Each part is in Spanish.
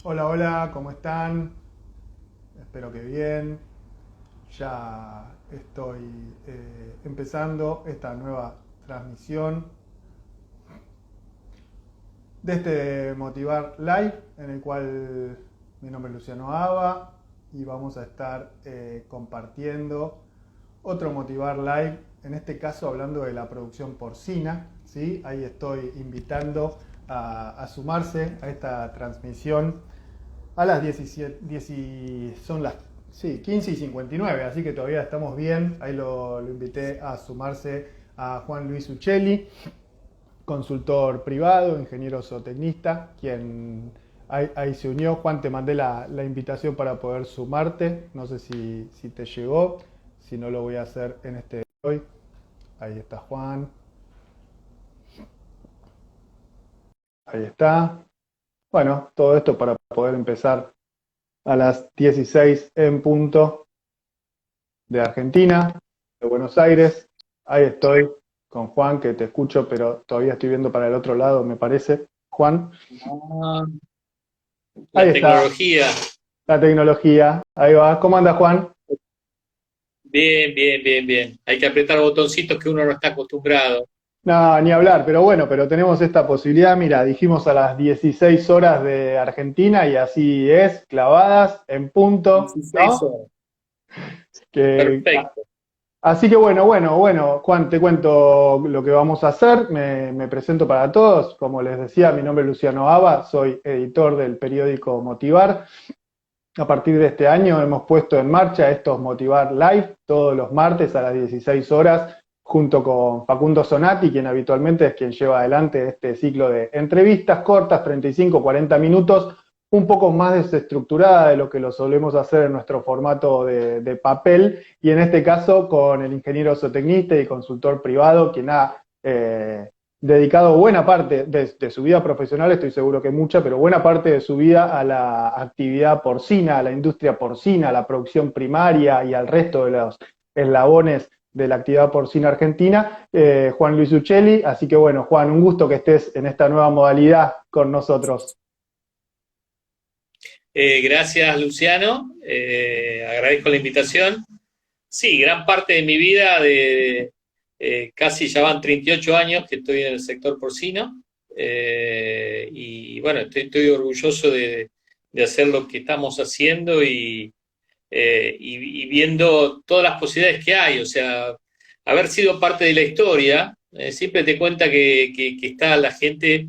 Hola, hola, ¿cómo están? Espero que bien. Ya estoy empezando esta nueva transmisión de este Motivar Live, en el cual mi nombre es Luciano Aba y vamos a estar compartiendo otro Motivar Live, en este caso hablando de la producción porcina. ¿Sí? Ahí estoy invitando a sumarse a esta transmisión a las 17, son las sí, 15 y 59, así que todavía estamos bien. Ahí lo invité a sumarse a Juan Luis Uccelli, consultor privado, ingeniero zootecnista, quien ahí se unió. Juan, te mandé la invitación para poder sumarte, no sé si te llegó, si no lo voy a hacer en este hoy. Ahí está Juan, ahí está. Bueno, todo esto para poder empezar a las 16 en punto de Argentina, de Buenos Aires. Ahí estoy con Juan, que te escucho, pero todavía estoy viendo para el otro lado, me parece. Juan, Ah, ahí la está, tecnología. la tecnología. Ahí va. ¿Cómo anda, Juan? Bien, bien, bien, bien. Hay que apretar botoncitos que uno no está acostumbrado. No, ni hablar, pero bueno, pero tenemos esta posibilidad. Mira, dijimos a las 16 horas de Argentina y así es, clavadas, en punto, 16 ¿no? horas. Que Perfecto. Así que bueno, Juan, te cuento lo que vamos a hacer. Me presento para todos. Como les decía, mi nombre es Luciano Aba, soy editor del periódico Motivar. A partir de este año hemos puesto en marcha estos Motivar Live todos los martes a las 16 horas, junto con Facundo Sonati, quien habitualmente es quien lleva adelante este ciclo de entrevistas cortas, 35, 40 minutos, un poco más desestructurada de lo que lo solemos hacer en nuestro formato de papel, y en este caso con el ingeniero zootecnista y consultor privado, quien ha dedicado buena parte de su vida profesional, estoy seguro que mucha, pero buena parte de su vida a la actividad porcina, a la industria porcina, a la producción primaria y al resto de los eslabones de la actividad porcina argentina, Juan Luis Uccelli. Así que bueno, Juan, un gusto que estés en esta nueva modalidad con nosotros. Gracias, Luciano. Agradezco la invitación. Sí, gran parte de mi vida, casi ya van 38 años que estoy en el sector porcino. Y bueno, estoy orgulloso de hacer lo que estamos haciendo y viendo todas las posibilidades que hay. O sea, haber sido parte de la historia, siempre te cuenta que está la gente,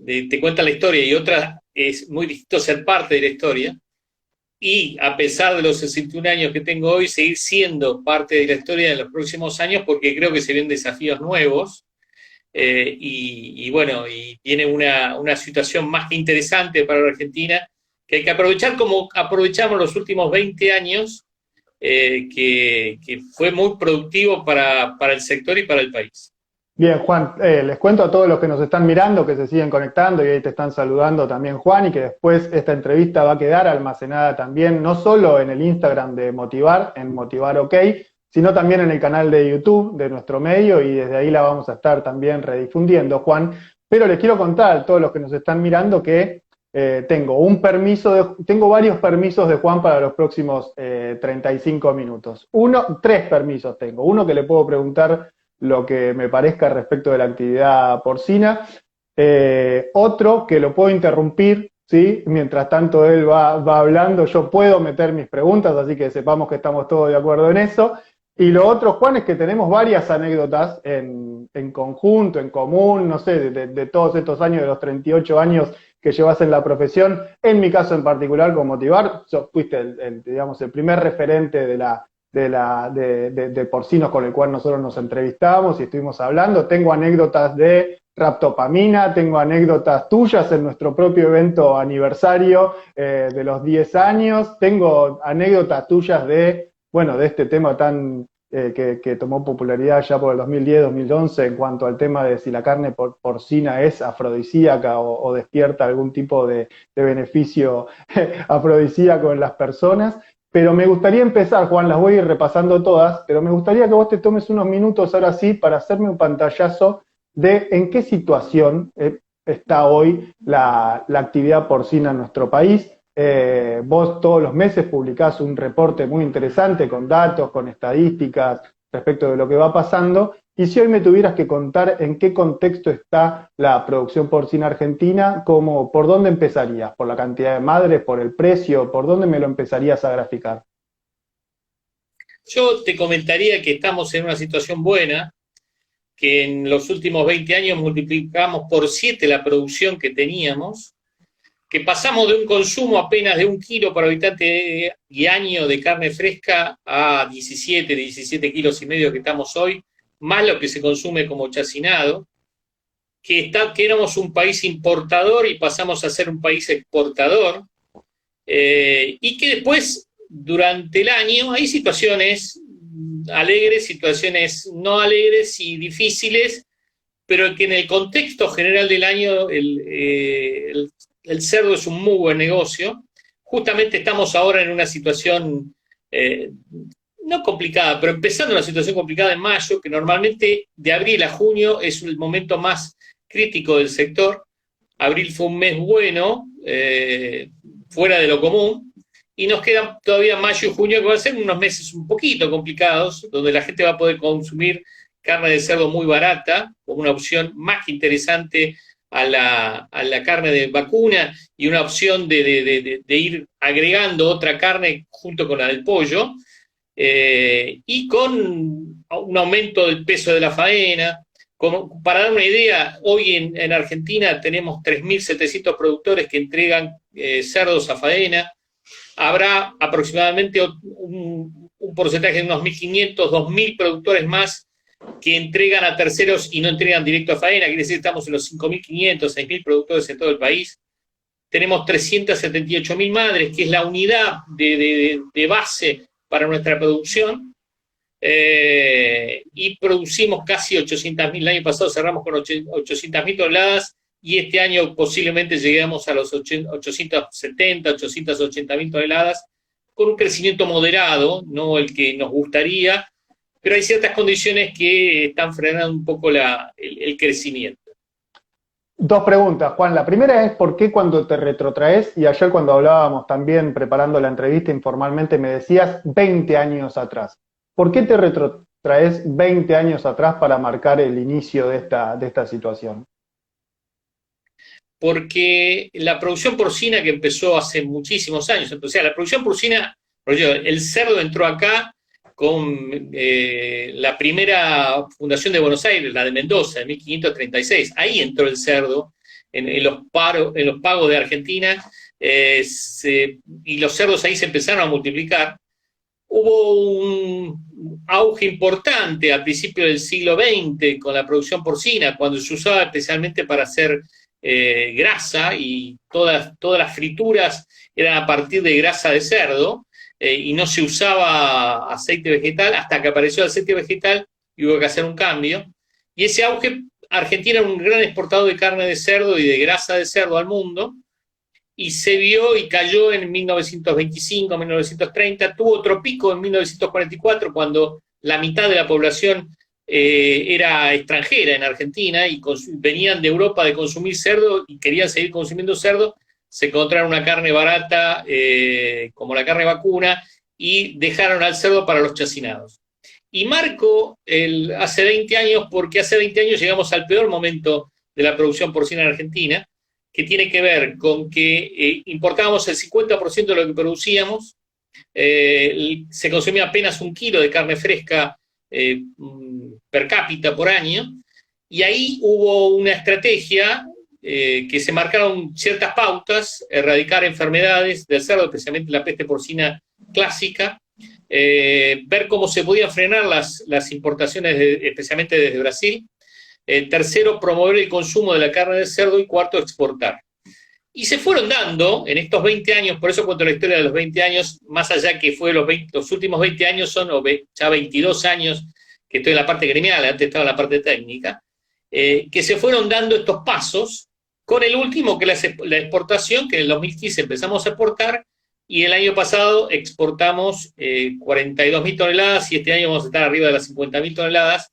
te cuenta la historia y otra es muy distinto ser parte de la historia. Y a pesar de los 61 años que tengo hoy, seguir siendo parte de la historia en los próximos años porque creo que se ven desafíos nuevos. Y bueno, y tiene una situación más que interesante para la Argentina que hay que aprovechar como aprovechamos los últimos 20 años, que fue muy productivo para el sector y para el país. Bien, Juan, les cuento a todos los que nos están mirando, que se siguen conectando y ahí te están saludando también, Juan, y que después esta entrevista va a quedar almacenada también, no solo en el Instagram de Motivar, en Motivar OK, sino también en el canal de YouTube de nuestro medio, y desde ahí la vamos a estar también redifundiendo, Juan. Pero les quiero contar a todos los que nos están mirando que tengo varios permisos de Juan para los próximos 35 minutos. Tres permisos tengo. Uno que le puedo preguntar lo que me parezca respecto de la actividad porcina. Otro que lo puedo interrumpir, ¿sí? Mientras tanto él va hablando, yo puedo meter mis preguntas, así que sepamos que estamos todos de acuerdo en eso. Y lo otro, Juan, es que tenemos varias anécdotas en conjunto, en común, no sé, de todos estos años, de los 38 años que llevas en la profesión. En mi caso en particular, con Motivar, fuiste digamos, el primer referente de porcinos con el cual nosotros nos entrevistamos y estuvimos hablando. Tengo anécdotas de raptopamina, tengo anécdotas tuyas en nuestro propio evento aniversario de los 10 años, tengo anécdotas tuyas bueno, de este tema tan que tomó popularidad ya por el 2010-2011 en cuanto al tema de si la carne porcina es afrodisíaca o despierta algún tipo de beneficio afrodisíaco en las personas. Pero me gustaría empezar, Juan, las voy a ir repasando todas, pero me gustaría que vos te tomes unos minutos ahora sí para hacerme un pantallazo de en qué situación está hoy la actividad porcina en nuestro país. Vos todos los meses publicás un reporte muy interesante con datos, con estadísticas respecto de lo que va pasando. Y si hoy me tuvieras que contar en qué contexto está la producción porcina argentina, ¿por dónde empezarías? ¿Por la cantidad de madres, por el precio? ¿Por dónde me lo empezarías a graficar? Yo te comentaría que estamos en una situación buena, que en los últimos 20 años multiplicamos por 7 la producción que teníamos, que pasamos de un consumo apenas de 1 kilo por habitante y año de carne fresca a 17 kilos y medio que estamos hoy, más lo que se consume como chacinado, que éramos un país importador y pasamos a ser un país exportador, y que después, durante el año, hay situaciones alegres, situaciones no alegres y difíciles, pero que en el contexto general del año el cerdo es un muy buen negocio. Justamente estamos ahora en una situación no complicada, pero empezando una situación complicada en mayo, que normalmente de abril a junio es el momento más crítico del sector. Abril fue un mes bueno, fuera de lo común, y nos quedan todavía mayo y junio, que van a ser unos meses un poquito complicados, donde la gente va a poder consumir carne de cerdo muy barata, como una opción más que interesante a la carne de vacuna, y una opción de ir agregando otra carne junto con la del pollo, y con un aumento del peso de la faena. Para dar una idea, hoy en Argentina tenemos 3.700 productores que entregan cerdos a faena. Habrá aproximadamente un porcentaje de unos 1.500, 2.000 productores más que entregan a terceros y no entregan directo a faena. Quiere decir que estamos en los 5.500, 6.000 productores en todo el país. Tenemos 378.000 madres, que es la unidad de base para nuestra producción. Y producimos casi 800.000. El año pasado cerramos con 800.000 toneladas, y este año posiblemente lleguemos a los 870, 880.000 toneladas, con un crecimiento moderado, no el que nos gustaría, pero hay ciertas condiciones que están frenando un poco el crecimiento. Dos preguntas, Juan. La primera es ¿por qué cuando te retrotraes? Y ayer cuando hablábamos también preparando la entrevista informalmente me decías 20 años atrás. ¿Por qué te retrotraes 20 años atrás para marcar el inicio de esta situación? Porque la producción porcina, que empezó hace muchísimos años, o sea, la producción porcina, el cerdo entró acá con la primera fundación de Buenos Aires, la de Mendoza, en 1536. Ahí entró el cerdo en los pagos de Argentina, y los cerdos ahí se empezaron a multiplicar. Hubo un auge importante a principios del siglo XX con la producción porcina, cuando se usaba especialmente para hacer grasa, y todas las frituras eran a partir de grasa de cerdo, y no se usaba aceite vegetal hasta que apareció el aceite vegetal y hubo que hacer un cambio. Y ese auge, Argentina era un gran exportador de carne de cerdo y de grasa de cerdo al mundo, y se vio y cayó en 1925, 1930, tuvo otro pico en 1944, cuando la mitad de la población era extranjera en Argentina y venían de Europa de consumir cerdo y querían seguir consumiendo cerdo. Se encontraron una carne barata como la carne vacuna y dejaron al cerdo para los chacinados. Y marco hace 20 años, porque hace 20 años llegamos al peor momento de la producción porcina en Argentina, que tiene que ver con que importábamos el 50% de lo que producíamos, se consumía apenas 1 kilo de carne fresca per cápita por año, y ahí hubo una estrategia que se marcaron ciertas pautas: erradicar enfermedades del cerdo, especialmente la peste porcina clásica, ver cómo se podían frenar las importaciones, especialmente desde Brasil. Tercero, promover el consumo de la carne de cerdo, y cuarto, exportar. Y se fueron dando en estos 20 años, por eso cuento la historia de los 20 años, más allá que fue los últimos 20 años son ya 22 años que estoy en la parte gremial, antes estaba en la parte técnica, que se fueron dando estos pasos, con el último que es la exportación, que en el 2015 empezamos a exportar, y el año pasado exportamos 42.000 toneladas, y este año vamos a estar arriba de las 50.000 toneladas,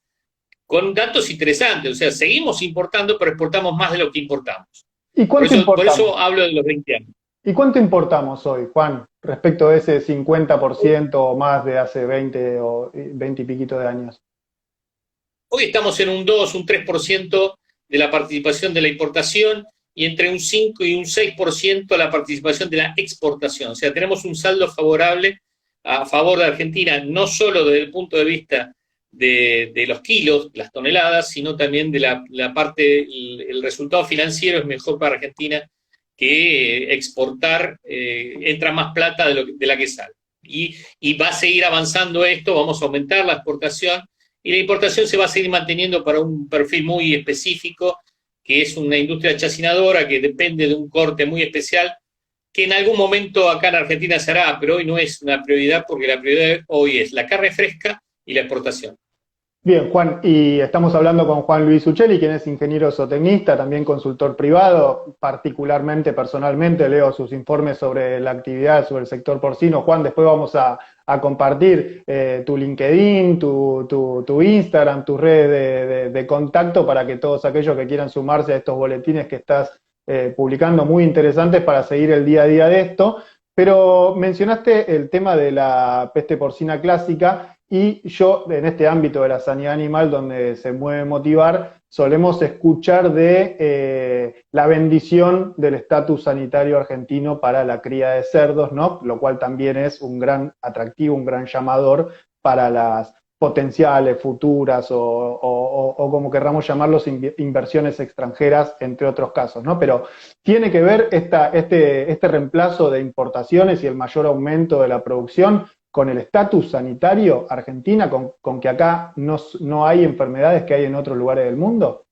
con datos interesantes. O sea, seguimos importando, pero exportamos más de lo que importamos. ¿Y cuánto Por importamos? eso hablo de los 20 años. ¿Y cuánto importamos hoy, Juan, respecto a ese 50% o más de hace 20 o 20 y piquito de años? Hoy estamos en un 2, un 3% de la participación de la importación y entre un 5 y un 6% la participación de la exportación. O sea, tenemos un saldo favorable a favor de Argentina, no solo desde el punto de vista de los kilos, las toneladas, sino también de la parte, el resultado financiero es mejor para Argentina que exportar, entra más plata de la que sale. Y va a seguir avanzando esto, vamos a aumentar la exportación y la importación se va a seguir manteniendo para un perfil muy específico, que es una industria chacinadora que depende de un corte muy especial, que en algún momento acá en Argentina se hará, pero hoy no es una prioridad porque la prioridad hoy es la carne fresca y la exportación. Bien, Juan, y estamos hablando con Juan Luis Uccelli, quien es ingeniero zootecnista, también consultor privado, particularmente, personalmente, leo sus informes sobre la actividad, sobre el sector porcino. Juan, después vamos a compartir tu LinkedIn, tu Instagram, tus redes de contacto para que todos aquellos que quieran sumarse a estos boletines que estás publicando, muy interesantes para seguir el día a día de esto. Pero mencionaste el tema de la peste porcina clásica. Y yo, en este ámbito de la sanidad animal, donde se mueve Motivar, solemos escuchar de la bendición del estatus sanitario argentino para la cría de cerdos, ¿no? Lo cual también es un gran atractivo, un gran llamador para las potenciales, futuras o como querramos llamarlos, inversiones extranjeras, entre otros casos, ¿no? Pero tiene que ver este reemplazo de importaciones y el mayor aumento de la producción con el estatus sanitario Argentina, con que acá no hay enfermedades que hay en otros lugares del mundo?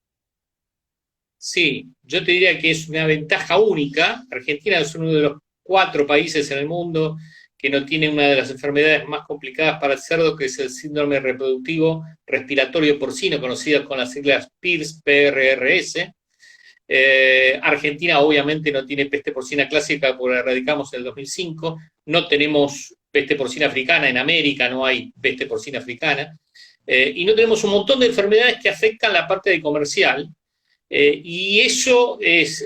Sí, yo te diría que es una ventaja única. Argentina es uno de los 4 países en el mundo que no tiene una de las enfermedades más complicadas para el cerdo, que es el síndrome reproductivo respiratorio porcino, conocida con las siglas PIRS, PRRS. Argentina obviamente no tiene peste porcina clásica porque la erradicamos en el 2005, no tenemos peste porcina africana en América, no hay peste porcina africana, y no tenemos un montón de enfermedades que afectan la parte de comercial, y eso es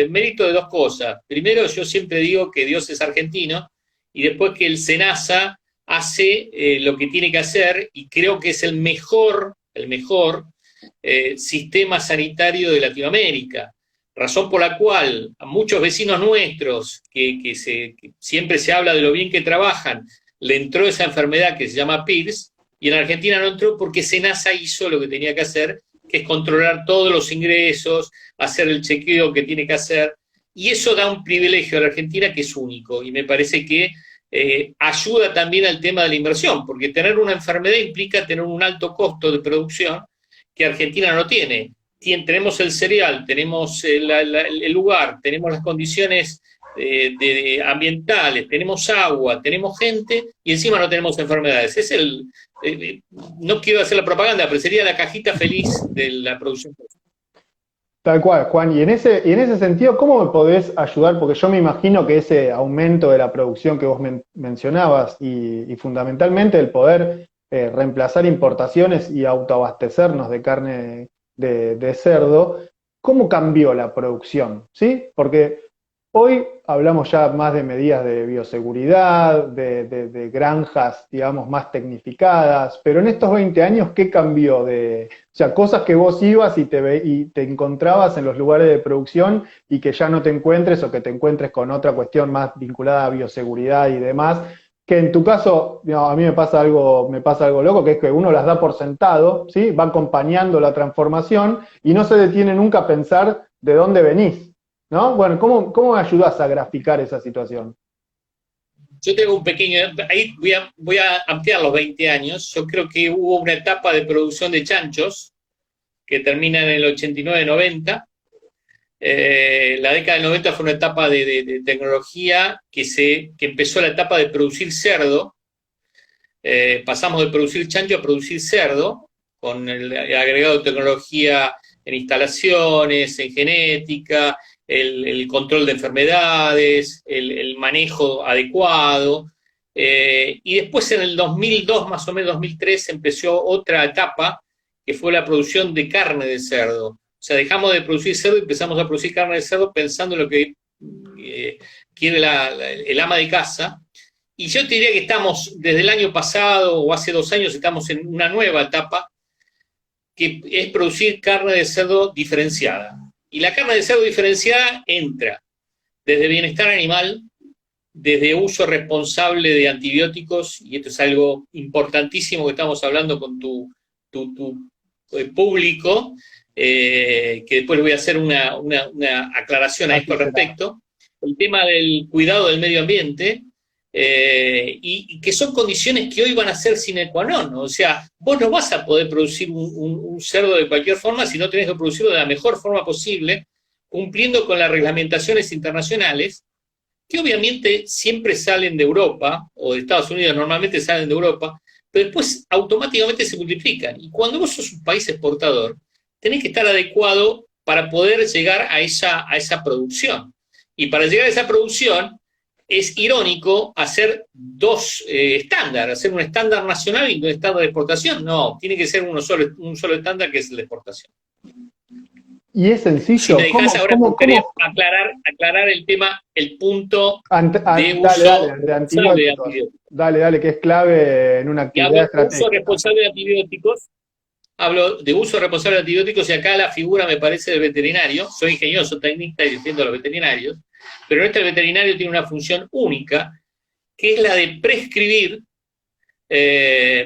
mérito de 2 cosas. Primero, yo siempre digo que Dios es argentino, y después que el SENASA hace lo que tiene que hacer, y creo que es el mejor sistema sanitario de Latinoamérica, razón por la cual a muchos vecinos nuestros, que siempre se habla de lo bien que trabajan, le entró esa enfermedad que se llama PIRS, y en Argentina no entró porque SENASA hizo lo que tenía que hacer, que es controlar todos los ingresos, hacer el chequeo que tiene que hacer, y eso da un privilegio a la Argentina que es único, y me parece que ayuda también al tema de la inversión, porque tener una enfermedad implica tener un alto costo de producción, que Argentina no tiene. Tenemos el cereal, tenemos el lugar, tenemos las condiciones ambientales, tenemos agua, tenemos gente y encima no tenemos enfermedades. Es no quiero hacer la propaganda, pero sería la cajita feliz de la producción. Tal cual, Juan. Y en ese sentido, ¿cómo me podés ayudar? Porque yo me imagino que ese aumento de la producción que vos mencionabas y fundamentalmente el poder reemplazar importaciones y autoabastecernos de carne de cerdo, ¿cómo cambió la producción? ¿Sí? Porque hoy hablamos ya más de medidas de bioseguridad, de granjas, digamos, más tecnificadas, pero en estos 20 años, ¿qué cambió? O sea, cosas que vos ibas y te encontrabas en los lugares de producción y que ya no te encuentres o que te encuentres con otra cuestión más vinculada a bioseguridad y demás, que en tu caso, digamos, a mí me pasa algo loco, que es que uno las da por sentado, ¿sí? Va acompañando la transformación y no se detiene nunca a pensar de dónde venís. ¿No? Bueno, ¿cómo me ayudás a graficar esa situación? Yo tengo un pequeño, ahí voy a ampliar los 20 años. Yo creo que hubo una etapa de producción de chanchos que termina en el 89-90. La década del 90 fue una etapa de tecnología que empezó la etapa de producir cerdo. Pasamos de producir chancho a producir cerdo, con el agregado de tecnología en instalaciones, en genética, el control de enfermedades, el manejo adecuado. Y después en el 2002, más o menos 2003, empezó otra etapa que fue la producción de carne de cerdo. O sea, dejamos de producir cerdo y empezamos a producir carne de cerdo pensando en lo que quiere el ama de casa. Y yo te diría que estamos, desde el año pasado o hace 2 años, estamos en una nueva etapa, que es producir carne de cerdo diferenciada. Y la carne de cerdo diferenciada entra desde bienestar animal, desde uso responsable de antibióticos, y esto es algo importantísimo que estamos hablando con tu público, que después le voy a hacer una aclaración a esto al respecto, el tema del cuidado del medio ambiente, y que son condiciones que hoy van a ser sine qua non. O sea, vos no vas a poder producir un cerdo de cualquier forma si no tenés que producirlo de la mejor forma posible, cumpliendo con las reglamentaciones internacionales, que obviamente siempre salen de Europa, o de Estados Unidos normalmente salen de Europa, pero después automáticamente se multiplican. Y cuando vos sos un país exportador, tenés que estar adecuado para poder llegar a esa producción. Y para llegar a esa producción, es irónico hacer 2 estándares, hacer un estándar nacional y un estándar de exportación. No, tiene que ser un solo estándar, que es el de exportación. Y es sencillo. Si me dejás ahora, me gustaría aclarar el tema, el punto de uso de antibióticos. Dale, que es clave en una actividad estratégica. Uso responsable de antibióticos. Hablo de uso responsable de antibióticos, y acá la figura me parece del veterinario. Soy ingeniero, soy tecnista y defiendo a los veterinarios, pero el veterinario tiene una función única, que es la de prescribir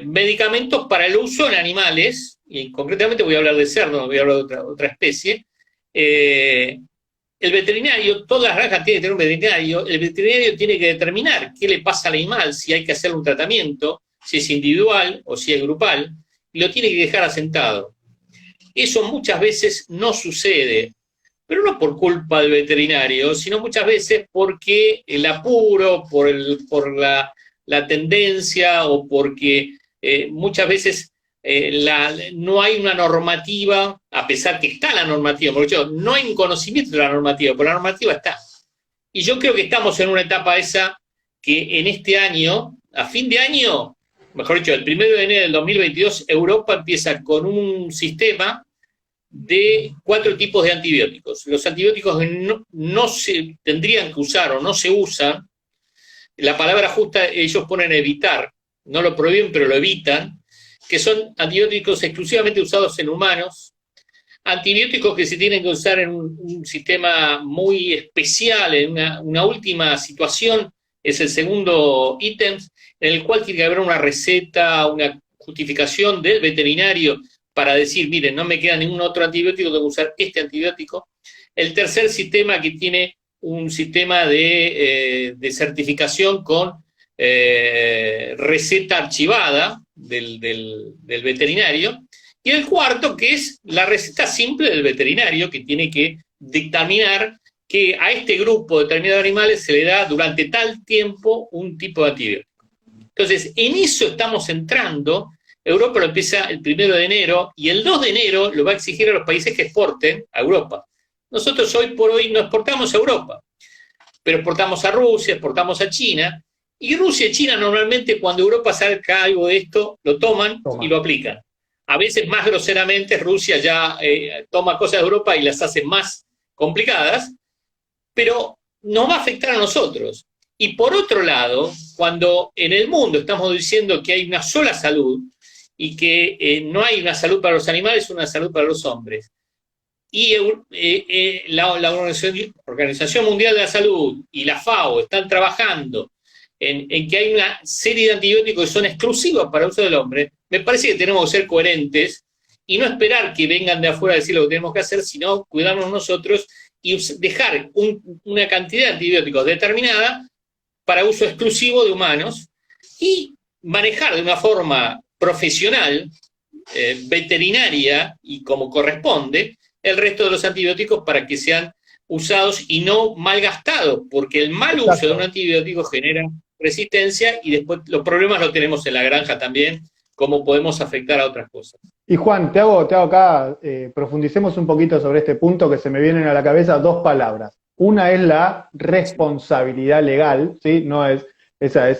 medicamentos para el uso en animales, y concretamente voy a hablar de cerdo, no voy a hablar de otra especie. El veterinario, todas las granjas tienen que tener un veterinario, el veterinario tiene que determinar qué le pasa al animal, si hay que hacerle un tratamiento, si es individual o si es grupal, y lo tiene que dejar asentado. Eso muchas veces no sucede, pero no por culpa del veterinario, sino muchas veces porque el apuro, por la tendencia, o porque muchas veces no hay una normativa, a pesar que está la normativa, porque no hay un conocimiento de la normativa, pero la normativa está. Y yo creo que estamos en una etapa esa que en este año, a fin de año, mejor dicho, el 1 de enero del 2022, Europa empieza con un sistema de 4 tipos de antibióticos. Los antibióticos no se tendrían que usar o no se usan, la palabra justa ellos ponen evitar, no lo prohíben pero lo evitan, que son antibióticos exclusivamente usados en humanos, antibióticos que se tienen que usar en un sistema muy especial, en una última situación, es el segundo ítem, en el cual tiene que haber una receta, una justificación del veterinario para decir, miren, no me queda ningún otro antibiótico, tengo que usar este antibiótico. El tercer sistema, que tiene un sistema de certificación con receta archivada del veterinario. Y el cuarto, que es la receta simple del veterinario, que tiene que dictaminar que a este grupo determinado de animales se le da durante tal tiempo un tipo de antibiótico. Entonces, en eso estamos entrando. Europa lo empieza el 1 de enero y el 2 de enero lo va a exigir a los países que exporten a Europa. Nosotros hoy por hoy no exportamos a Europa, pero exportamos a Rusia, exportamos a China, y Rusia y China normalmente, cuando Europa saca algo de esto, lo toman y lo aplican. A veces más groseramente Rusia ya toma cosas de Europa y las hace más complicadas, pero nos va a afectar a nosotros. Y por otro lado, cuando en el mundo estamos diciendo que hay una sola salud y que no hay una salud para los animales, una salud para los hombres, y la Organización Mundial de la Salud y la FAO están trabajando en que hay una serie de antibióticos que son exclusivos para el uso del hombre, me parece que tenemos que ser coherentes y no esperar que vengan de afuera a decir lo que tenemos que hacer, sino cuidarnos nosotros y dejar una cantidad de antibióticos determinada para uso exclusivo de humanos, y manejar de una forma profesional, veterinaria y como corresponde, el resto de los antibióticos para que sean usados y no malgastados, porque el mal uso de un antibiótico genera resistencia y después los problemas los tenemos en la granja también, cómo podemos afectar a otras cosas. Y Juan, te hago acá, profundicemos un poquito sobre este punto, que se me vienen a la cabeza 2 palabras. Una es la responsabilidad legal, ¿sí? No es, ese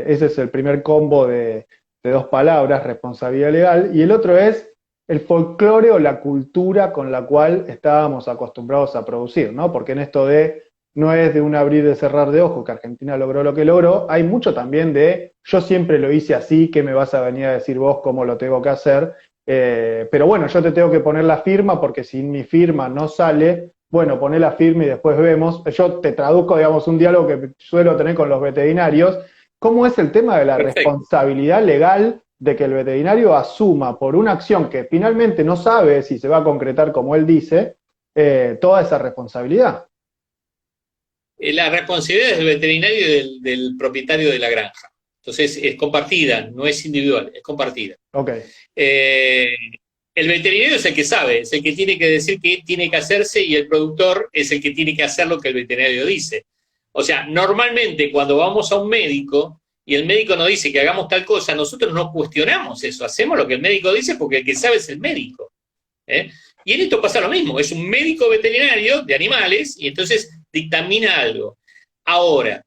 es el primer combo de 2 palabras, responsabilidad legal, y el otro es el folclore o la cultura con la cual estábamos acostumbrados a producir, ¿no? Porque en esto de no es de un abrir y cerrar de ojos que Argentina logró lo que logró, hay mucho también de yo siempre lo hice así, ¿qué me vas a venir a decir vos cómo lo tengo que hacer? Pero bueno, yo te tengo que poner la firma porque si mi firma no sale, bueno, poné la firma y después vemos. Yo te traduzco, digamos, un diálogo que suelo tener con los veterinarios. ¿Cómo es el tema de la Perfecto. responsabilidad legal de que el veterinario asuma por una acción que finalmente no sabe si se va a concretar como él dice, toda esa responsabilidad? La responsabilidad es del veterinario y del propietario de la granja. Entonces es compartida, no es individual, es compartida. Ok, Eh, el veterinario es el que sabe, es el que tiene que decir qué tiene que hacerse y el productor es el que tiene que hacer lo que el veterinario dice. O sea, normalmente cuando vamos a un médico y el médico nos dice que hagamos tal cosa, nosotros no cuestionamos eso, hacemos lo que el médico dice porque el que sabe es el médico. ¿Eh? Y en esto pasa lo mismo, es un médico veterinario de animales y entonces dictamina algo. Ahora,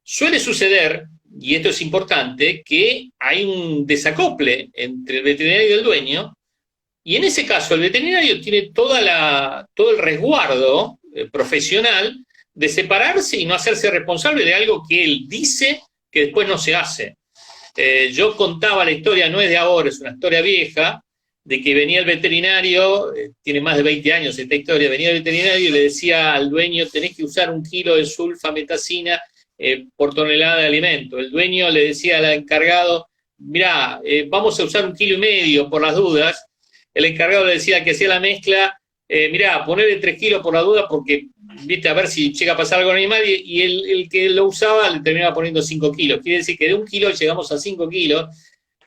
suele suceder, y esto es importante, que hay un desacople entre el veterinario y el dueño, y en ese caso el veterinario tiene todo el resguardo profesional de separarse y no hacerse responsable de algo que él dice que después no se hace. Yo contaba la historia, no es de ahora, es una historia vieja, de que venía el veterinario, tiene más de 20 años esta historia, venía el veterinario y le decía al dueño, tenés que usar 1 kilo de sulfametacina por tonelada de alimento. El dueño le decía al encargado, mirá, vamos a usar 1,5 kilos por las dudas. El encargado le decía que hacía la mezcla, mirá, ponele 3 kilos por la duda porque, viste, a ver si llega a pasar algo con el animal, y el que lo usaba le terminaba poniendo 5 kilos. Quiere decir que de 1 kilo llegamos a 5 kilos,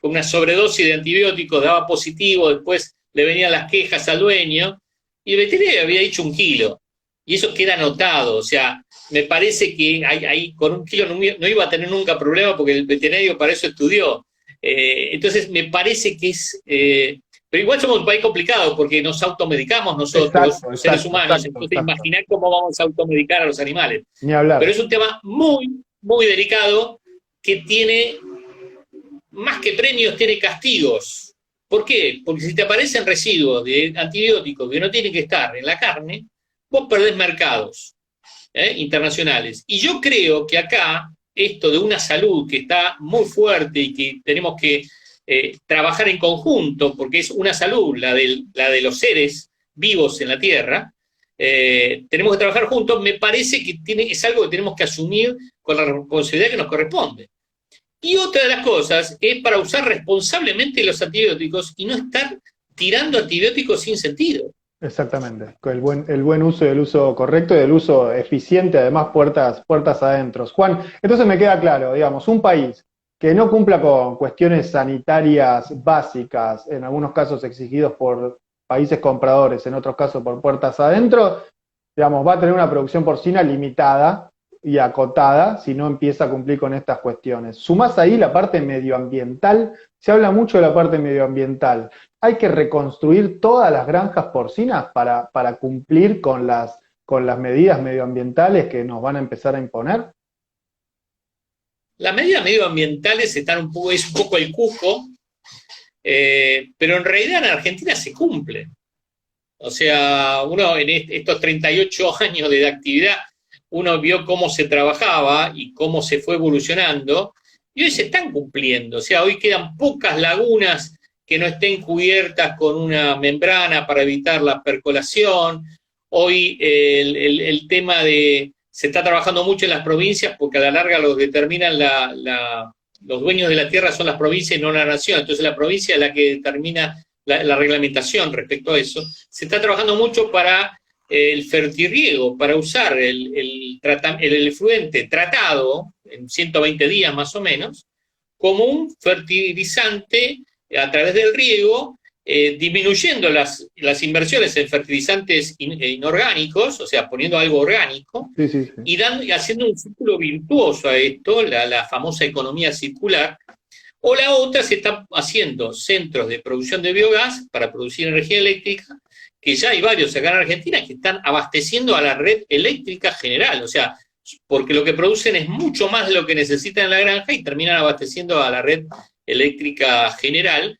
con una sobredosis de antibióticos, daba positivo, después le venían las quejas al dueño, y el veterinario había dicho 1 kilo. Y eso queda anotado, o sea, me parece que ahí con 1 kilo no iba a tener nunca problema porque el veterinario para eso estudió. Entonces me parece que es... pero igual somos un país complicado porque nos automedicamos nosotros, exacto, los seres exacto, humanos, exacto, entonces exacto. imaginar cómo vamos a automedicar a los animales. Ni Pero hablar. es un tema muy, muy delicado que tiene, más que premios, tiene castigos. ¿Por qué? Porque si te aparecen residuos de antibióticos que no tienen que estar en la carne, vos perdés mercados internacionales. Y yo creo que acá, esto de una salud que está muy fuerte y que tenemos que trabajar en conjunto, porque es una salud, la de los seres vivos en la Tierra, tenemos que trabajar juntos, me parece que es algo que tenemos que asumir con la responsabilidad que nos corresponde. Y otra de las cosas es para usar responsablemente los antibióticos y no estar tirando antibióticos sin sentido. Exactamente. El buen uso y el uso correcto y el uso eficiente, además, puertas adentro. Juan, entonces me queda claro, digamos, un país que no cumpla con cuestiones sanitarias básicas, en algunos casos exigidos por países compradores, en otros casos por puertas adentro, digamos, va a tener una producción porcina limitada y acotada si no empieza a cumplir con estas cuestiones. Sumás ahí la parte medioambiental, se habla mucho de la parte medioambiental. Hay que reconstruir todas las granjas porcinas para cumplir con las medidas medioambientales que nos van a empezar a imponer. Las medidas medioambientales están es un poco el cuco, pero en realidad en Argentina se cumplen. O sea, uno en estos 38 años de actividad, uno vio cómo se trabajaba y cómo se fue evolucionando, y hoy se están cumpliendo. O sea, hoy quedan pocas lagunas que no estén cubiertas con una membrana para evitar la percolación. Hoy el tema de... Se está trabajando mucho en las provincias porque a la larga lo determinan los dueños de la tierra son las provincias y no la nación. Entonces la provincia es la que determina la reglamentación respecto a eso. Se está trabajando mucho para el fertirriego, para usar el efluente tratado en 120 días más o menos, como un fertilizante a través del riego, disminuyendo las inversiones en fertilizantes inorgánicos, o sea, poniendo algo orgánico, Sí, sí, sí. y haciendo un círculo virtuoso a esto, la famosa economía circular. O la otra, se están haciendo centros de producción de biogás para producir energía eléctrica, que ya hay varios acá en Argentina que están abasteciendo a la red eléctrica general, o sea, porque lo que producen es mucho más de lo que necesitan en la granja y terminan abasteciendo a la red eléctrica general.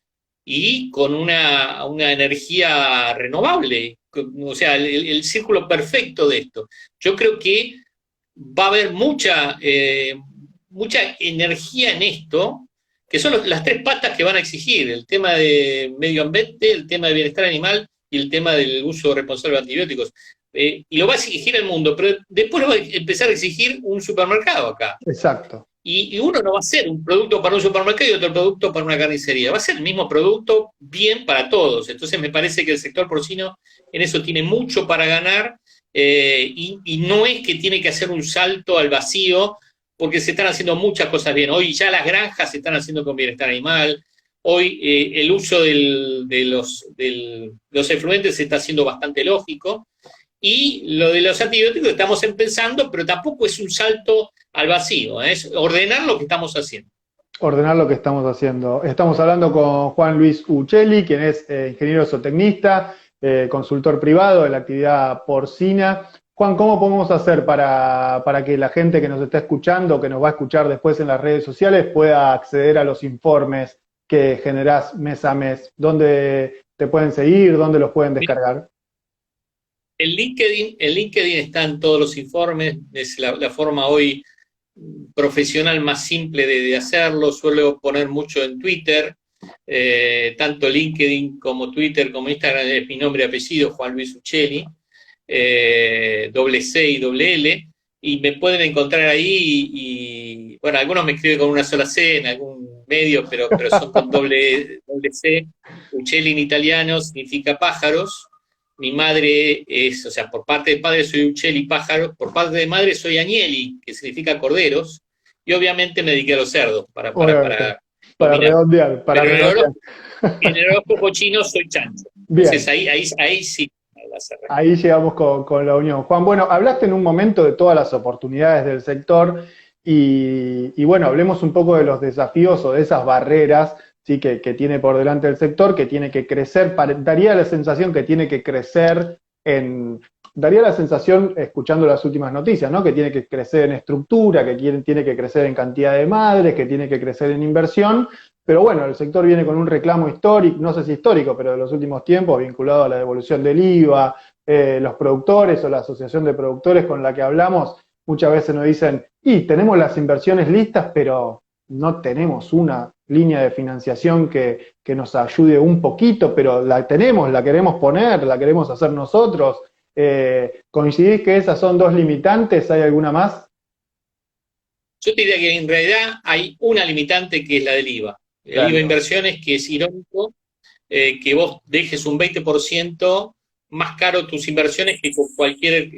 y con una energía renovable. O sea, el círculo perfecto de esto. Yo creo que va a haber mucha energía en esto, que son las tres patas que van a exigir: el tema de medio ambiente, el tema de bienestar animal y el tema del uso responsable de antibióticos. Y lo va a exigir el mundo, pero después lo va a empezar a exigir un supermercado acá. Exacto. Y uno no va a ser un producto para un supermercado y otro producto para una carnicería. Va a ser el mismo producto, bien para todos. Entonces me parece que el sector porcino en eso tiene mucho para ganar, y no es que tiene que hacer un salto al vacío, porque se están haciendo muchas cosas bien. Hoy ya las granjas se están haciendo con bienestar animal. Hoy el uso de los efluentes se está haciendo bastante lógico. Y lo de los antibióticos estamos empezando, pero tampoco es un salto al vacío, es ordenar lo que estamos haciendo. Ordenar lo que estamos haciendo. Estamos hablando con Juan Luis Uccelli, quien es ingeniero zootecnista, consultor privado de la actividad porcina. Juan, ¿cómo podemos hacer para que la gente que nos está escuchando, que nos va a escuchar después en las redes sociales, pueda acceder a los informes que generás mes a mes? ¿Dónde te pueden seguir? ¿Dónde los pueden descargar? En LinkedIn están todos los informes, es la forma hoy profesional más simple de hacerlo. Suelo poner mucho en Twitter, tanto LinkedIn como Twitter como Instagram es mi nombre y apellido, Juan Luis Uccelli, doble C y doble L, y me pueden encontrar ahí. Y bueno, algunos me escriben con una sola C en algún medio, pero son con doble C. Uccelli en italiano significa pájaros. Mi madre es, o sea, por parte de padre soy Uccelli pájaro, por parte de madre soy Agnelli, que significa corderos, y obviamente me dediqué a los cerdos, para redondear. En el horóscopo chino soy chancho. Bien. Entonces ahí sí. Ahí llegamos con la unión. Juan, bueno, hablaste en un momento de todas las oportunidades del sector y bueno, hablemos un poco de los desafíos o de esas barreras, ¿sí? que tiene por delante el sector, que tiene que crecer. Daría la sensación que tiene que crecer daría la sensación, escuchando las últimas noticias, ¿no? Que tiene que crecer en estructura, que tiene que crecer en cantidad de madres, que tiene que crecer en inversión. Pero bueno, el sector viene con un reclamo histórico, no sé si histórico, pero de los últimos tiempos, vinculado a la devolución del IVA. Los productores o la asociación de productores con la que hablamos, muchas veces nos dicen, tenemos las inversiones listas, pero no tenemos una línea de financiación que nos ayude un poquito, pero la tenemos, la queremos poner, la queremos hacer nosotros. ¿Coincidís que esas son dos limitantes? ¿Hay alguna más? Yo te diría que en realidad hay una limitante, que es la del IVA. El IVA inversiones, que es irónico, que vos dejes un 20% más caro tus inversiones que con cualquier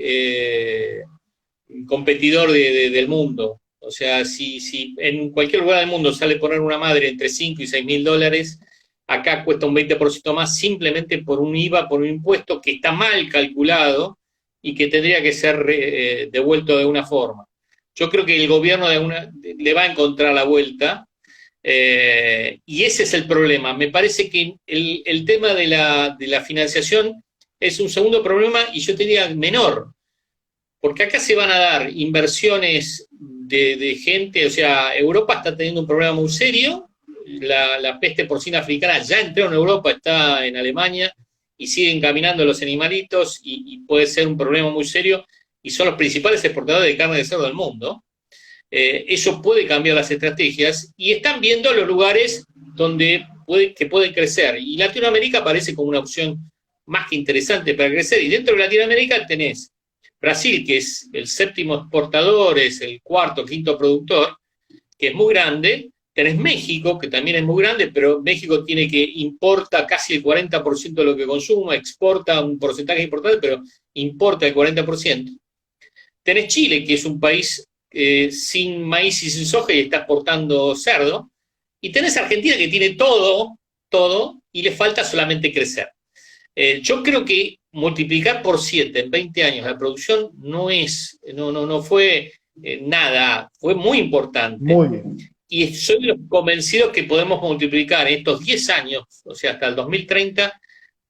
competidor del mundo. O sea, si en cualquier lugar del mundo sale poner una madre entre 5 y 6 mil dólares, acá cuesta un 20% más, simplemente por un IVA, por un impuesto que está mal calculado y que tendría que ser devuelto de una forma. Yo creo que el gobierno le va a encontrar la vuelta, y ese es el problema. Me parece que el tema de la financiación es un segundo problema, y yo te diría menor, porque acá se van a dar inversiones de gente. O sea, Europa está teniendo un problema muy serio. La peste porcina africana ya entró en Europa, está en Alemania, y siguen caminando los animalitos, y puede ser un problema muy serio, y son los principales exportadores de carne de cerdo del mundo. Eso puede cambiar las estrategias, y están viendo los lugares donde pueden crecer, y Latinoamérica parece como una opción más que interesante para crecer. Y dentro de Latinoamérica tenés Brasil, que es el séptimo exportador, es el cuarto, quinto productor, que es muy grande. Tenés México, que también es muy grande, pero México importa casi el 40% de lo que consume, exporta un porcentaje importante, pero importa el 40%. Tenés Chile, que es un país sin maíz y sin soja, y está exportando cerdo. Y tenés Argentina, que tiene todo, y le falta solamente crecer. Yo creo que multiplicar por 7 en 20 años la producción no fue nada, fue muy importante. Muy bien. Y soy convencido que podemos multiplicar en estos 10 años, o sea, hasta el 2030,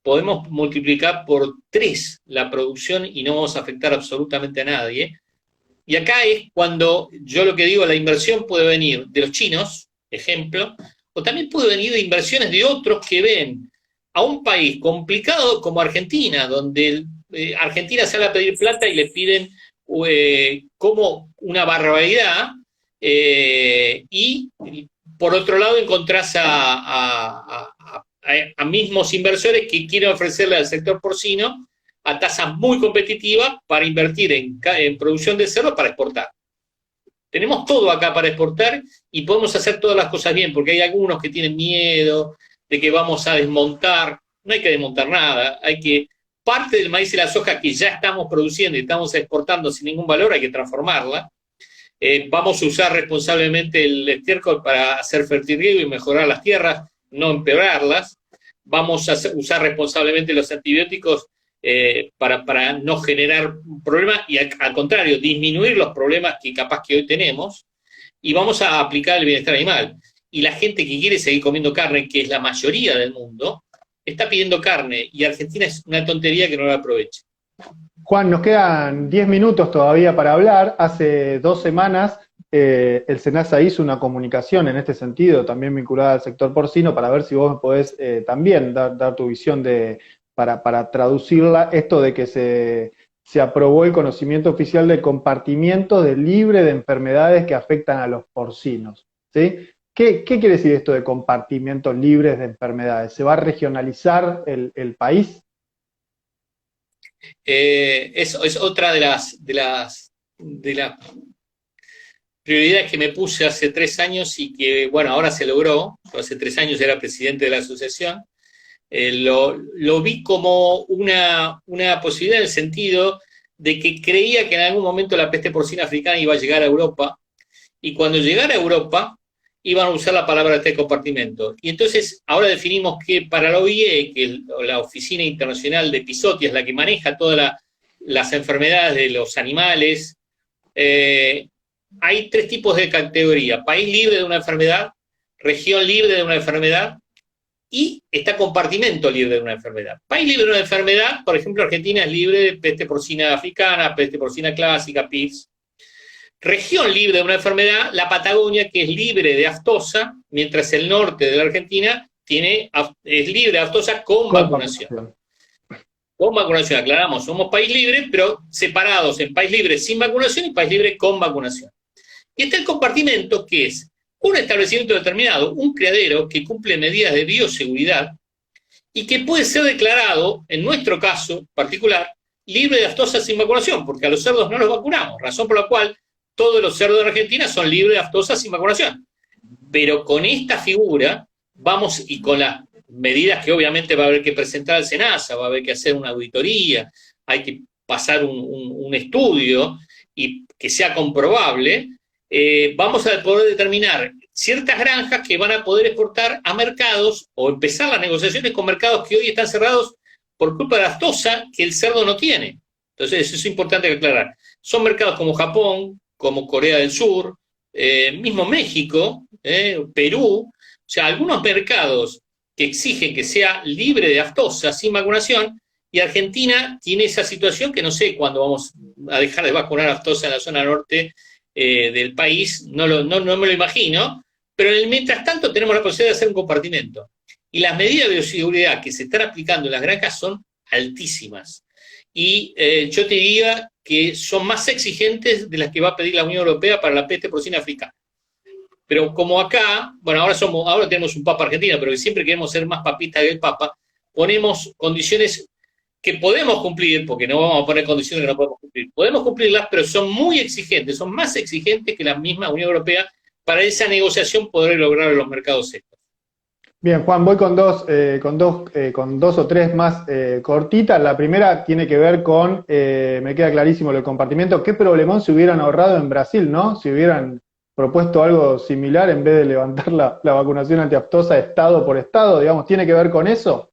podemos multiplicar por 3 la producción y no vamos a afectar absolutamente a nadie. Y acá es cuando yo lo que digo, la inversión puede venir de los chinos, ejemplo, o o también puede venir de inversiones de otros que ven a un país complicado como Argentina, donde Argentina sale a pedir plata y le piden como una barbaridad, y por otro lado encontrás a mismos inversores que quieren ofrecerle al sector porcino a tasas muy competitivas para invertir en producción de cerdo para exportar. Tenemos todo acá para exportar y podemos hacer todas las cosas bien, porque hay algunos que tienen miedo de que vamos a desmontar. No hay que desmontar nada, parte del maíz y la soja que ya estamos produciendo y estamos exportando sin ningún valor, hay que transformarla. Vamos a usar responsablemente el estiércol para hacer fertirriego y mejorar las tierras, no empeorarlas. Vamos a usar responsablemente los antibióticos para no generar problemas y al contrario, disminuir los problemas que capaz que hoy tenemos, y vamos a aplicar el bienestar animal. Y la gente que quiere seguir comiendo carne, que es la mayoría del mundo, está pidiendo carne, y Argentina es una tontería que no la aproveche. Juan, nos quedan 10 minutos todavía para hablar. Hace 2 semanas el SENASA hizo una comunicación en este sentido, también vinculada al sector porcino, para ver si vos me podés también dar tu visión para traducirla, esto de que se aprobó el conocimiento oficial del compartimiento de libre de enfermedades que afectan a los porcinos, ¿sí? ¿Qué quiere decir esto de compartimentos libres de enfermedades? ¿Se va a regionalizar el país? Es otra de las prioridades que me puse hace 3 años y que, bueno, ahora se logró. Yo hace 3 años era presidente de la asociación. Lo vi como una posibilidad en el sentido de que creía que en algún momento la peste porcina africana iba a llegar a Europa, y cuando llegara a Europa iban a usar la palabra este compartimento. Y entonces ahora definimos que para la OIE, que la Oficina Internacional de Epizooti es la que maneja todas las enfermedades de los animales, hay 3 tipos de categoría: país libre de una enfermedad, región libre de una enfermedad, y está compartimento libre de una enfermedad. País libre de una enfermedad, por ejemplo, Argentina es libre de peste porcina africana, peste porcina clásica, PIRS. Región libre de una enfermedad, la Patagonia, que es libre de aftosa, mientras el norte de la Argentina es libre de aftosa con vacunación. Con vacunación, aclaramos, somos país libre, pero separados en país libre sin vacunación y país libre con vacunación. Y está el compartimento, que es un establecimiento determinado, un criadero que cumple medidas de bioseguridad y que puede ser declarado, en nuestro caso particular, libre de aftosa sin vacunación, porque a los cerdos no los vacunamos, razón por la cual todos los cerdos de Argentina son libres de aftosa sin vacunación. Pero con esta figura vamos, y con las medidas que obviamente va a haber que presentar al SENASA, va a haber que hacer una auditoría, hay que pasar un estudio y que sea comprobable, vamos a poder determinar ciertas granjas que van a poder exportar a mercados o empezar las negociaciones con mercados que hoy están cerrados por culpa de la aftosa que el cerdo no tiene. Entonces eso es importante aclarar. Son mercados como Japón, como Corea del Sur, mismo México, Perú, o sea, algunos mercados que exigen que sea libre de aftosa sin vacunación, y Argentina tiene esa situación que no sé cuándo vamos a dejar de vacunar aftosa en la zona norte del país, no me lo imagino, pero mientras tanto tenemos la posibilidad de hacer un compartimento. Y las medidas de bioseguridad que se están aplicando en las granjas son altísimas. Y yo te diría que son más exigentes de las que va a pedir la Unión Europea para la peste porcina africana. Pero como acá, bueno, ahora tenemos un papa argentino, pero siempre queremos ser más papistas que el papa, ponemos condiciones que podemos cumplir, porque no vamos a poner condiciones que no podemos cumplir. Podemos cumplirlas, pero son muy exigentes, son más exigentes que la misma Unión Europea para esa negociación poder lograr los mercados estos. Bien, Juan, voy con dos o tres más cortitas. La primera tiene que ver con, me queda clarísimo el compartimiento, qué problemón se hubieran ahorrado en Brasil, ¿no? Si hubieran propuesto algo similar en vez de levantar la vacunación antiaftosa estado por estado, digamos, ¿tiene que ver con eso?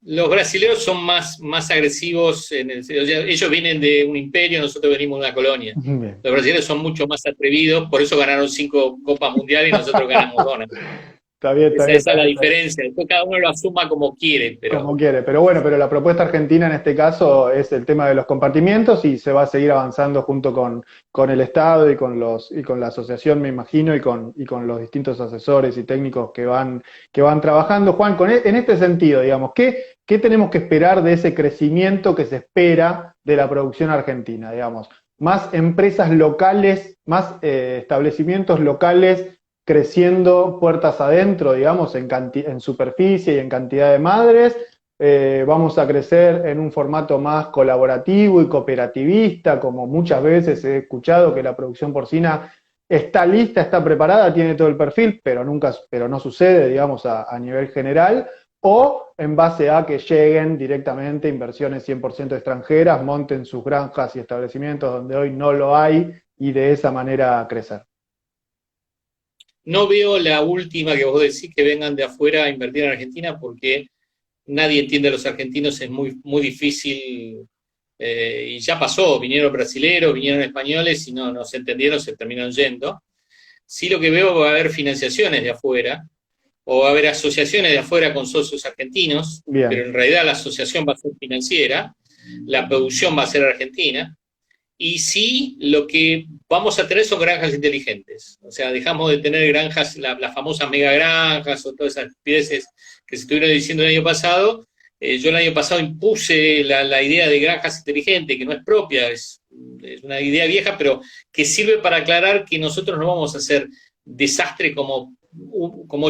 Los brasileños son más agresivos, ellos vienen de un imperio, nosotros venimos de una colonia. Bien. Los brasileños son mucho más atrevidos, por eso ganaron 5 Copas Mundiales y nosotros ganamos 2. Está bien, está bien. Esa es la diferencia. Después cada uno lo asuma como quiere, pero Como quiere, pero bueno, pero la propuesta argentina en este caso es el tema de los compartimientos y se va a seguir avanzando junto con el Estado y con la asociación, me imagino, y con los distintos asesores y técnicos que van trabajando. Juan, en este sentido, digamos, ¿qué tenemos que esperar de ese crecimiento que se espera de la producción argentina? Digamos, más empresas locales, más establecimientos locales creciendo puertas adentro, digamos, en superficie y en cantidad de madres. Vamos a crecer en un formato más colaborativo y cooperativista, como muchas veces he escuchado que la producción porcina está lista, está preparada, tiene todo el perfil, pero no sucede, digamos, a nivel general, o en base a que lleguen directamente inversiones 100% extranjeras, monten sus granjas y establecimientos donde hoy no lo hay y de esa manera crecer. no veo la última que vos decís que vengan de afuera a invertir en Argentina porque nadie entiende a los argentinos, es muy, muy difícil, y ya pasó, vinieron brasileros, vinieron españoles y no se entendieron, se terminaron yendo. Sí, lo que veo, va a haber financiaciones de afuera, o va a haber asociaciones de afuera con socios argentinos, pero Bien, en realidad la asociación va a ser financiera, la producción va a ser argentina, y sí, lo que vamos a tener son granjas inteligentes. O sea, dejamos de tener granjas, las famosas mega granjas o todas esas piezas que se estuvieron diciendo el año pasado. Yo el año pasado impuse la idea de granjas inteligentes, que no es propia, es una idea vieja, pero que sirve para aclarar que nosotros no vamos a hacer desastre como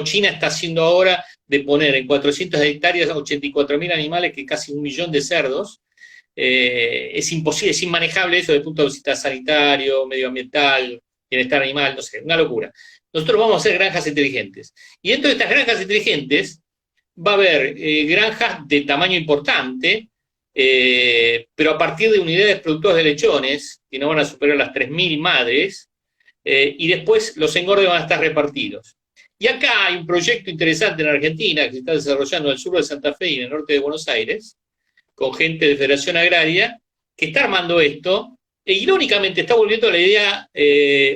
China está haciendo ahora, de poner en 400 hectáreas a 84.000 animales, que casi 1 millón de cerdos. Es imposible, es inmanejable eso desde el punto de vista sanitario, medioambiental, bienestar animal, no sé, una locura. Nosotros vamos a hacer granjas inteligentes. Y dentro de estas granjas inteligentes va a haber granjas de tamaño importante, pero a partir de unidades productoras de lechones, que no van a superar las 3.000 madres, y después los engordes van a estar repartidos. Y acá hay un proyecto interesante en Argentina que se está desarrollando en el sur de Santa Fe y en el norte de Buenos Aires, con gente de Federación Agraria, que está armando esto, e irónicamente está volviendo a la idea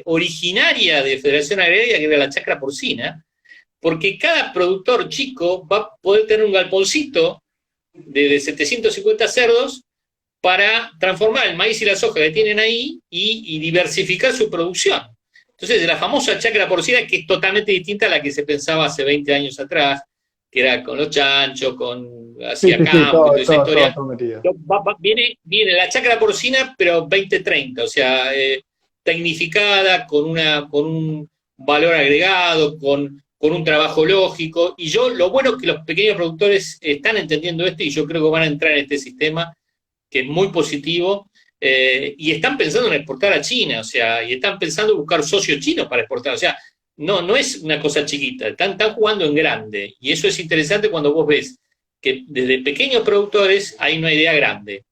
originaria de Federación Agraria, que era la chacra porcina, porque cada productor chico va a poder tener un galponcito de 750 cerdos para transformar el maíz y la soja que tienen ahí y diversificar su producción. Entonces, la famosa chacra porcina, que es totalmente distinta a la que se pensaba hace 20 años atrás, que era con los chanchos, sí, hacía sí, sí, campo y toda esa historia. todo metido. Viene la chacra porcina, pero 2030, o sea, tecnificada, con un valor agregado, con un trabajo lógico. Y lo bueno es que los pequeños productores están entendiendo esto y yo creo que van a entrar en este sistema que es muy positivo, y están pensando en exportar a China, o sea, y están pensando en buscar socios chinos para exportar, o sea, no es una cosa chiquita, están jugando en grande, y eso es interesante cuando vos ves que desde pequeños productores hay una idea grande.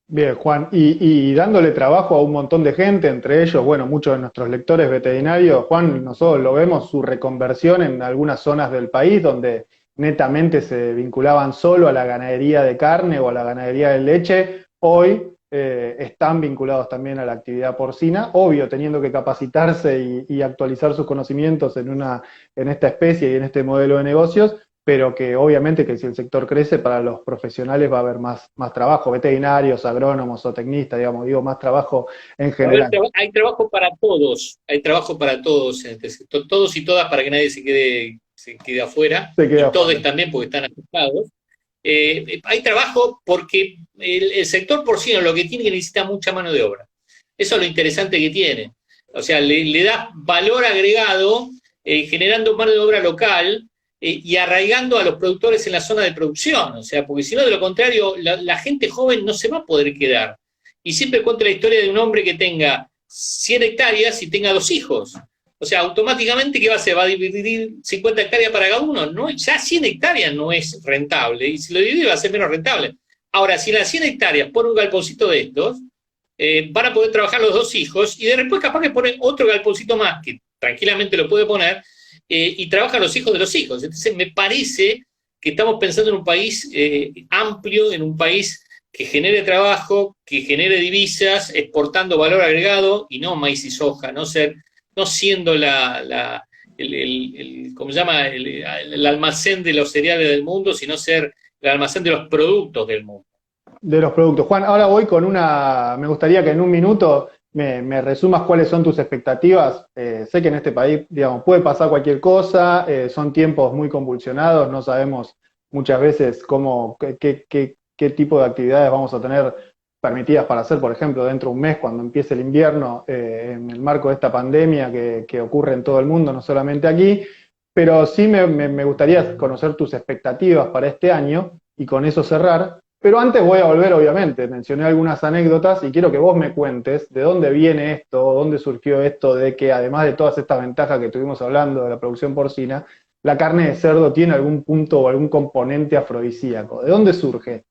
Bien, Juan, y dándole trabajo a un montón de gente, entre ellos, bueno, muchos de nuestros lectores veterinarios, Juan, nosotros lo vemos, su reconversión en algunas zonas del país donde netamente se vinculaban solo a la ganadería de carne o a la ganadería de leche, hoy están vinculados también a la actividad porcina, obvio, teniendo que capacitarse y actualizar sus conocimientos en esta especie y en este modelo de negocios, pero que obviamente que si el sector crece, para los profesionales va a haber más trabajo, veterinarios, agrónomos o tecnistas, digamos, digo, más trabajo en general. Hay trabajo para todos, hay trabajo para todos en este sector, todos y todas, para que nadie se quede afuera, Se queda y todos afuera. también porque están afectados. Hay trabajo porque el sector porcino lo que tiene, que necesita mucha mano de obra. Eso es lo interesante que tiene. O sea, le da valor agregado, generando mano de obra local, y arraigando a los productores en la zona de producción. O sea, porque si no, de lo contrario, la gente joven no se va a poder quedar. Y siempre cuento la historia de un hombre que tenga 100 hectáreas y tenga 2 hijos. O sea, automáticamente, ¿qué va a hacer? ¿Va a dividir 50 hectáreas para cada uno? No, ya 100 hectáreas no es rentable, y si lo divide va a ser menos rentable. Ahora, si en las 100 hectáreas pone un galponcito de estos, van a poder trabajar los 2 hijos, y después capaz que pone otro galponcito más, que tranquilamente lo puede poner, y trabajan los hijos de los hijos. Entonces, me parece que estamos pensando en un país amplio, en un país que genere trabajo, que genere divisas, exportando valor agregado, y no maíz y soja, no siendo ¿cómo se llama? El almacén de los cereales del mundo, sino ser el almacén de los productos del mundo. De los productos. Juan, ahora voy con me gustaría que en un minuto me resumas cuáles son tus expectativas. Sé que en este país, digamos, puede pasar cualquier cosa, son tiempos muy convulsionados, no sabemos muchas veces qué tipo de actividades vamos a tener permitidas para hacer, por ejemplo, dentro de un mes, cuando empiece el invierno, en el marco de esta pandemia que ocurre en todo el mundo, no solamente aquí, pero sí me gustaría conocer tus expectativas para este año y con eso cerrar. Pero antes voy a volver, obviamente, mencioné algunas anécdotas y quiero que vos me cuentes de dónde viene esto, dónde surgió esto de que además de todas estas ventajas que estuvimos hablando de la producción porcina, la carne de cerdo tiene algún punto o algún componente afrodisíaco. ¿De dónde surge?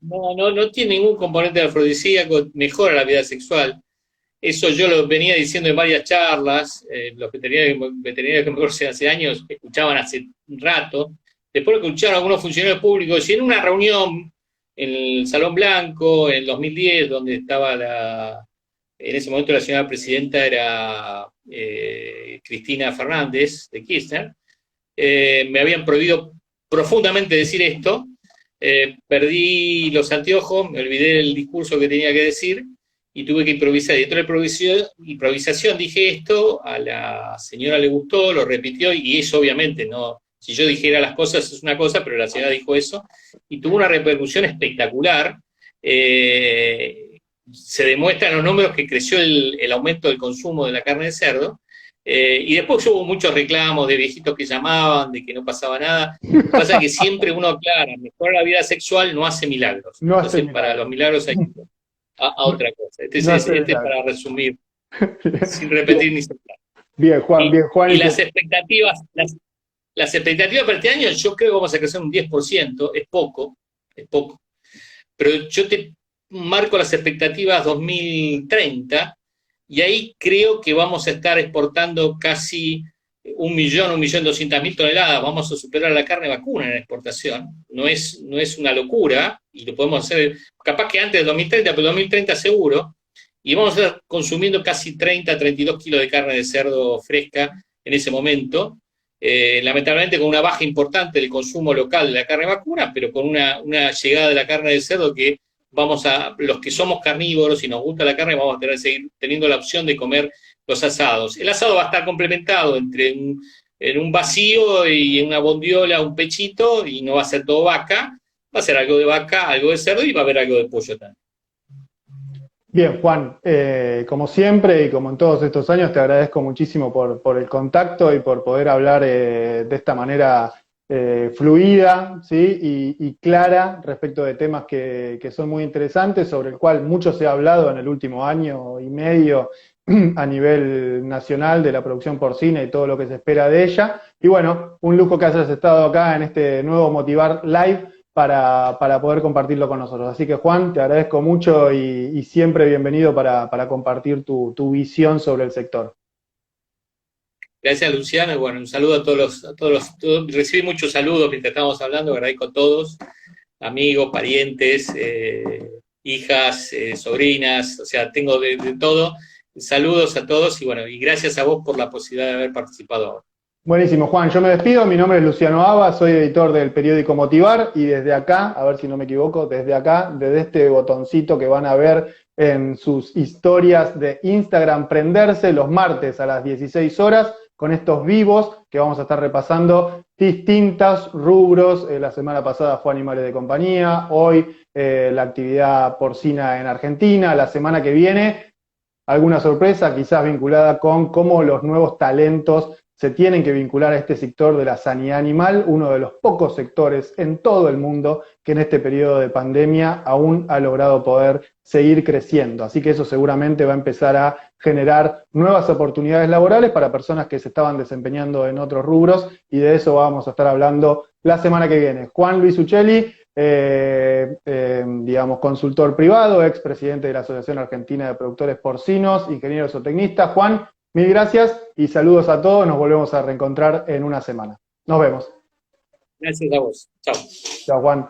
No tiene ningún componente afrodisíaco, mejora la vida sexual. Eso yo lo venía diciendo en varias charlas, los veterinarios que me conocen hace años escuchaban hace un rato, después lo escucharon algunos funcionarios públicos, y en una reunión en el Salón Blanco, en el 2010, donde estaba en ese momento la señora presidenta era Cristina Fernández de Kirchner, me habían prohibido profundamente decir esto, perdí los anteojos, me olvidé el discurso que tenía que decir, y tuve que improvisar. Y dentro de la improvisación dije esto, a la señora le gustó, lo repitió, y eso obviamente no, si yo dijera las cosas es una cosa, pero la señora dijo eso, y tuvo una repercusión espectacular. Se demuestra en los números que creció el aumento del consumo de la carne de cerdo, y después hubo muchos reclamos de viejitos que llamaban, de que no pasaba nada. Pasa que siempre uno aclara, mejorar la vida sexual no hace milagros. No hace Entonces, milagro. para los milagros hay que ir a otra cosa. Este es para resumir, sin repetir ni sembrar. Bien, Juan, bien, Juan. Y las expectativas para este año, yo creo que vamos a crecer un 10%, es poco, pero yo te marco las expectativas 2030, y ahí creo que vamos a estar exportando casi 1.200.000 toneladas, vamos a superar la carne vacuna en exportación, no es una locura, y lo podemos hacer capaz que antes de 2030, pero 2030 seguro, y vamos a estar consumiendo casi 32 kilos de carne de cerdo fresca en ese momento, lamentablemente con una baja importante del consumo local de la carne vacuna, pero con una llegada de la carne de cerdo que los que somos carnívoros y nos gusta la carne, vamos a seguir teniendo la opción de comer los asados. El asado va a estar complementado en un vacío y en una bondiola, un pechito, y no va a ser todo vaca, va a ser algo de vaca, algo de cerdo, y va a haber algo de pollo también. Bien, Juan, como siempre y como en todos estos años, te agradezco muchísimo por el contacto y por poder hablar de esta manera fluida, ¿sí? y clara respecto de temas que son muy interesantes, sobre el cual mucho se ha hablado en el último año y medio a nivel nacional de la producción porcina y todo lo que se espera de ella. Y bueno, un lujo que hayas estado acá en este nuevo Motivar Live para poder compartirlo con nosotros. Así que Juan, te agradezco mucho y siempre bienvenido para compartir tu visión sobre el sector. Gracias, Luciano, y bueno, un saludo a todos, recibí muchos saludos mientras estábamos hablando, agradezco a todos, amigos, parientes, hijas, sobrinas, o sea, tengo de todo. Saludos a todos y bueno, y gracias a vos por la posibilidad de haber participado ahora. Buenísimo, Juan, yo me despido, mi nombre es Luciano Aba, soy editor del periódico Motivar, y desde acá, a ver si no me equivoco, desde este botoncito que van a ver en sus historias de Instagram, prenderse los martes a las 16 horas, con estos vivos que vamos a estar repasando distintos rubros. La semana pasada fue animales de compañía, hoy la actividad porcina en Argentina, la semana que viene alguna sorpresa quizás vinculada con cómo los nuevos talentos se tienen que vincular a este sector de la sanidad animal, uno de los pocos sectores en todo el mundo que en este periodo de pandemia aún ha logrado poder seguir creciendo. Así que eso seguramente va a empezar a generar nuevas oportunidades laborales para personas que se estaban desempeñando en otros rubros, y de eso vamos a estar hablando la semana que viene. Juan Luis Uccelli, digamos, consultor privado, expresidente de la Asociación Argentina de Productores Porcinos, ingeniero zootecnista. Juan, mil gracias y saludos a todos. Nos volvemos a reencontrar en una semana. Nos vemos. Gracias a vos. Chao. Chao, Juan.